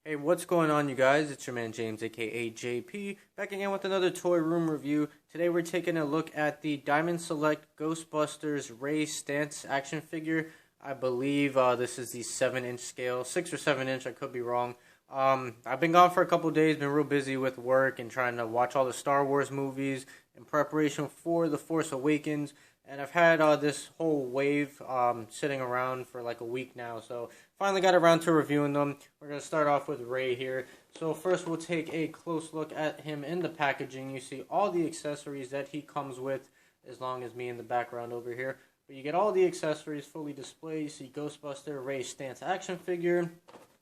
Hey, what's going on, you guys? It's your man James, aka JP, back again with another toy room review. Today we're taking a look at the Diamond Select Ghostbusters Ray Stantz action figure. I believe this is the 7-inch scale, 6 or 7 inch, I could be wrong. I've been gone for a couple days, been real busy with work and trying to watch all the Star Wars movies in preparation for The Force Awakens. And I've had this whole wave sitting around for like a week now, so finally got around to reviewing them. We're going to start off with Ray here. So first we'll take a close look at him in the packaging. You see all the accessories that he comes with, as long as me in the background over here. But you get all the accessories fully displayed. You see Ghostbuster Ray Stantz action figure.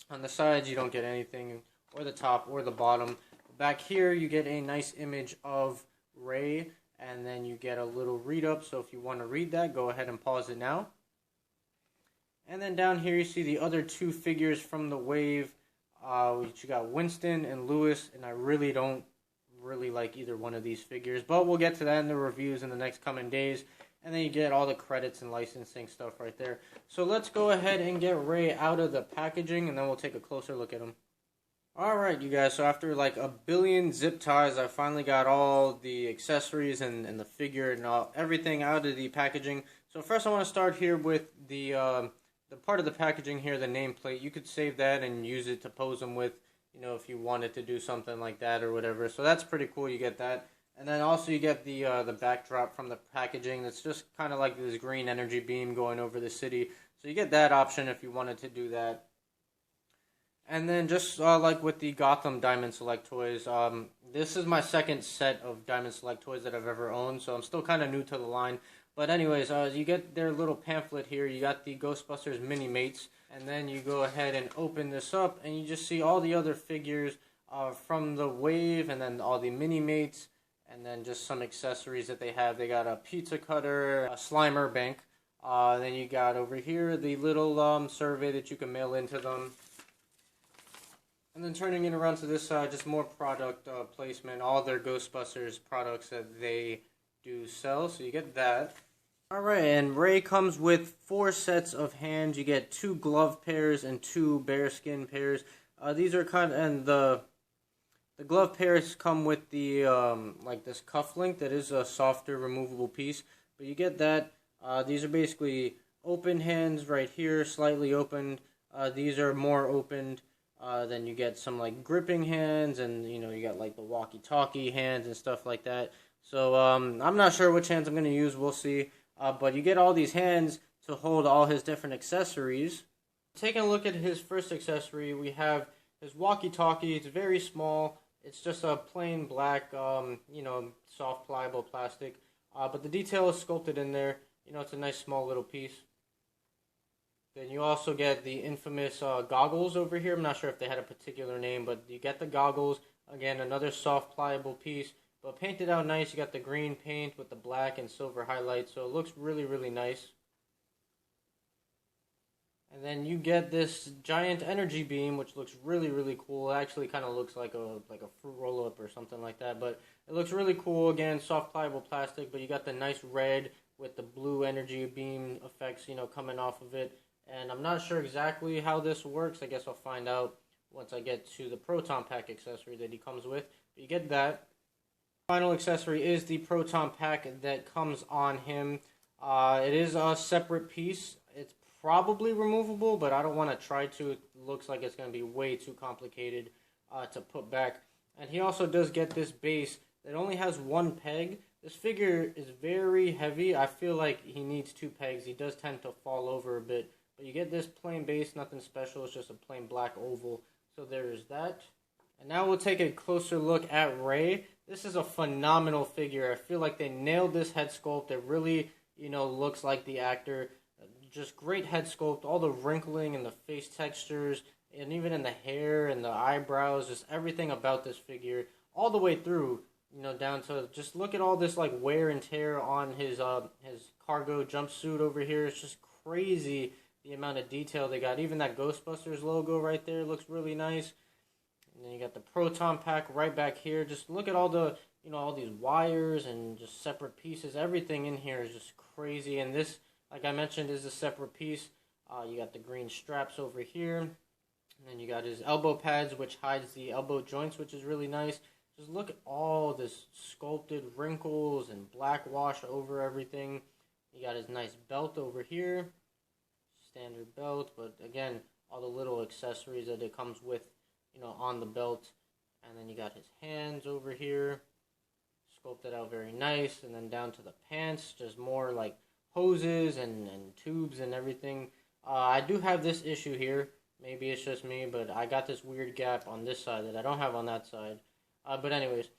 On the sides you don't get anything, or the top or the bottom. Back here you get a nice image of Ray. And then you get a little read up, so if you want to read that, go ahead and pause it now. And then down here you see the other two figures from the wave, which you got Winston and Lewis, and I really don't like either one of these figures, but we'll get to that in the reviews in the next coming days. And then you get all the credits and licensing stuff right there. So let's go ahead and get Ray out of the packaging, and then we'll take a closer look at him. Alright, you guys, so after like a billion zip ties, I finally got all the accessories and the figure and everything out of the packaging. So first I want to start here with the part of the packaging here, the nameplate. You could save that and use it to pose them with, you know, if you wanted to do something like that or whatever. So that's pretty cool, you get that. And then also you get the backdrop from the packaging. That's just kind of like this green energy beam going over the city. So you get that option if you wanted to do that. And then just like with the Gotham Diamond Select toys, this is my second set of Diamond Select toys that I've ever owned, so I'm still kind of new to the line. But anyways, you get their little pamphlet here, you got the Ghostbusters Mini-Mates, and then you go ahead and open this up, and you just see all the other figures from the wave, and then all the Mini-Mates, and then just some accessories that they have. They got a pizza cutter, a Slimer bank, then you got over here the little survey that you can mail into them. And then turning it around to this side, just more product placement, all their Ghostbusters products that they do sell, so you get that. Alright, and Ray comes with 4 sets of hands. You get 2 glove pairs and 2 bearskin pairs. These are kind of, and the glove pairs come with the, like this cuff link that is a softer removable piece. But you get that. These are basically open hands right here, slightly opened. These are more opened. Then you get some like gripping hands, and you know, you got like the Walkie Talkie hands and stuff like that. So I'm not sure which hands I'm going to use, we'll see. But you get all these hands to hold all his different accessories. Taking a look at his first accessory, we have his Walkie Talkie. It's very small. It's just a plain black, you know, soft pliable plastic. But the detail is sculpted in there. You know, it's a nice small little piece. Then you also get the infamous goggles over here. I'm not sure if they had a particular name, but you get the goggles. Again, another soft, pliable piece, but painted out nice. You got the green paint with the black and silver highlights, so it looks really, really nice. And then you get this giant energy beam, which looks really, really cool. It actually kind of looks like a fruit roll-up or something like that, but it looks really cool. Again, soft, pliable plastic, but you got the nice red with the blue energy beam effects, you know, coming off of it. And I'm not sure exactly how this works. I guess I'll find out once I get to the Proton Pack accessory that he comes with. But you get that. Final accessory is the Proton Pack that comes on him. It is a separate piece. It's probably removable, but I don't want to try to. It looks like it's going to be way too complicated to put back. And he also does get this base that only has 1 peg. This figure is very heavy. I feel like he needs 2 pegs. He does tend to fall over a bit. But you get this plain base, nothing special, it's just a plain black oval. So there's that. And now we'll take a closer look at Ray. This is a phenomenal figure. I feel like they nailed this head sculpt. It really, you know, looks like the actor. Just great head sculpt, all the wrinkling and the face textures, and even in the hair and the eyebrows, just everything about this figure, all the way through, you know, down to just look at all this like wear and tear on his cargo jumpsuit over here. It's just crazy. The amount of detail they got. Even that Ghostbusters logo right there looks really nice. And then you got the Proton Pack right back here. Just look at all the, you know, all these wires and just separate pieces. Everything in here is just crazy. And this, like I mentioned, is a separate piece. You got the green straps over here. And then you got his elbow pads, which hides the elbow joints, which is really nice. Just look at all this sculpted wrinkles and black wash over everything. You got his nice belt over here. Standard belt, but again, all the little accessories that it comes with, on the belt. And then you got his hands over here. Sculpted out very nice. And then down to the pants, just more like hoses and tubes and everything. I do have this issue here. Maybe it's just me, but I got this weird gap on this side that I don't have on that side. But anyways,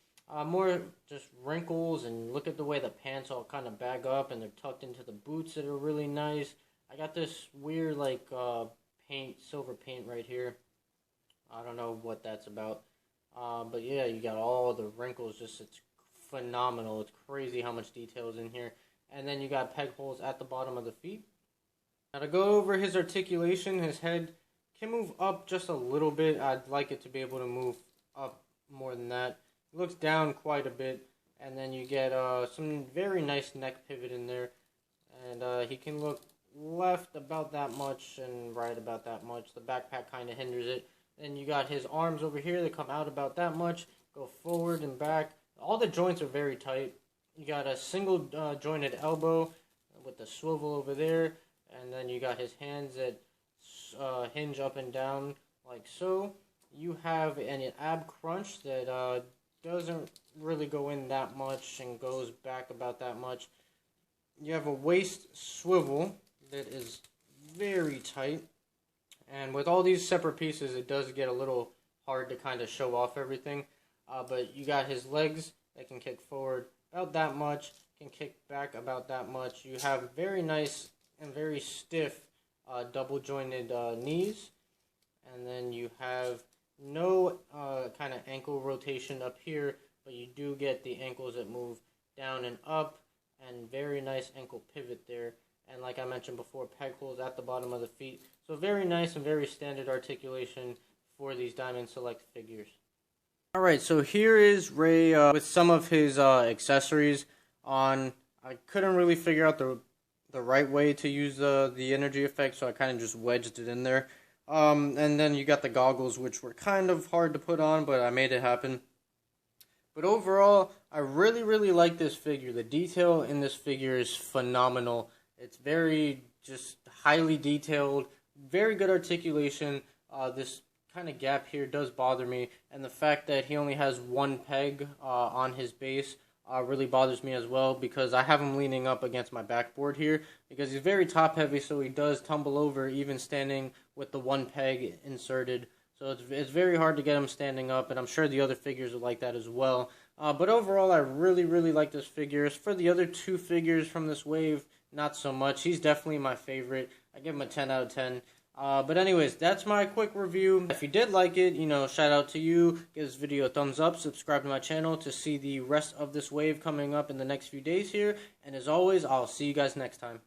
more just wrinkles, and look at the way the pants all kind of bag up and they're tucked into the boots that are really nice. I got this weird like silver paint right here. I don't know what that's about. But yeah, you got all the wrinkles, it's phenomenal. It's crazy how much detail is in here. And then you got peg holes at the bottom of the feet. Now to go over his articulation, his head can move up just a little bit. I'd like it to be able to move up more than that. It looks down quite a bit. And then you get some very nice neck pivot in there. And he can look left about that much and right about that much. The backpack kind of hinders it. Then you got his arms over here that come out about that much. Go forward and back. All the joints are very tight. You got a single jointed elbow with the swivel over there. And then you got his hands that hinge up and down like so. You have an ab crunch that doesn't really go in that much and goes back about that much. You have a waist swivel that is very tight. And with all these separate pieces, it does get a little hard to kind of show off everything. But you got his legs that can kick forward about that much, can kick back about that much. You have very nice and very stiff double jointed knees. And then you have no kind of ankle rotation up here, but you do get the ankles that move down and up, and very nice ankle pivot there. And like I mentioned before, peg holes at the bottom of the feet. So very nice and very standard articulation for these Diamond Select figures. Alright, so here is Ray with some of his accessories on. I couldn't really figure out the right way to use the energy effect, so I kind of just wedged it in there. And then you got the goggles, which were kind of hard to put on, but I made it happen. But overall, I really, really like this figure. The detail in this figure is phenomenal. It's very, just highly detailed, very good articulation. This kind of gap here does bother me, and the fact that he only has one peg on his base really bothers me as well, because I have him leaning up against my backboard here, because he's very top heavy, so he does tumble over even standing with the one peg inserted. So it's very hard to get him standing up, and I'm sure the other figures are like that as well. But overall, I really, really like this figure. As for the other two figures from this wave, not so much. He's definitely my favorite. I give him a 10 out of 10. But anyways, that's my quick review. If you did like it, shout out to you. Give this video a thumbs up. Subscribe to my channel to see the rest of this wave coming up in the next few days here. And as always, I'll see you guys next time.